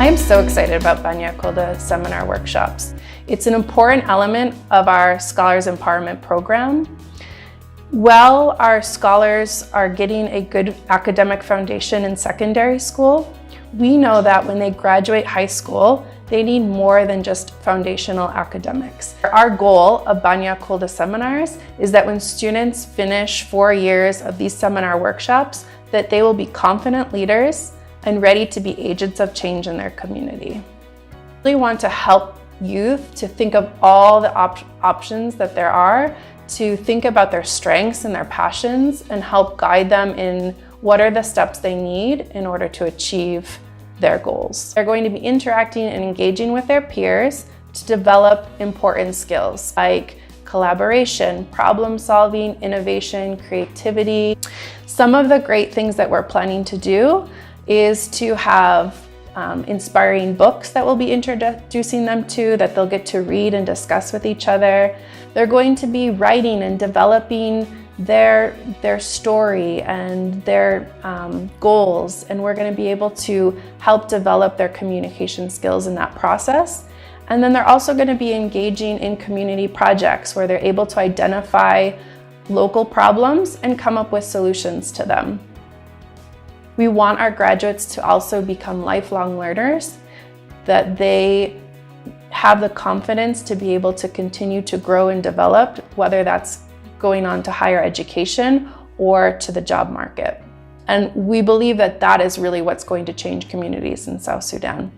I'm so excited about Bany Akolda Seminar workshops. It's an important element of our Scholars Empowerment Program. While our scholars are getting a good academic foundation in secondary school, we know that when they graduate high school, they need more than just foundational academics. Our goal of Bany Akolda Seminars is that when students finish 4 years of these seminar workshops, that they will be confident leaders and ready to be agents of change in their community. We really want to help youth to think of all the options that there are, to think about their strengths and their passions and help guide them in what are the steps they need in order to achieve their goals. They're going to be interacting and engaging with their peers to develop important skills like collaboration, problem solving, innovation, creativity. Some of the great things that we're planning to do is to have inspiring books that we'll be introducing them to, that they'll get to read and discuss with each other. They're going to be writing and developing their story and their goals, and we're going to be able to help develop their communication skills in that process. And then they're also going to be engaging in community projects where they're able to identify local problems and come up with solutions to them. We want our graduates to also become lifelong learners, that they have the confidence to be able to continue to grow and develop, whether that's going on to higher education or to the job market. And we believe that that is really what's going to change communities in South Sudan.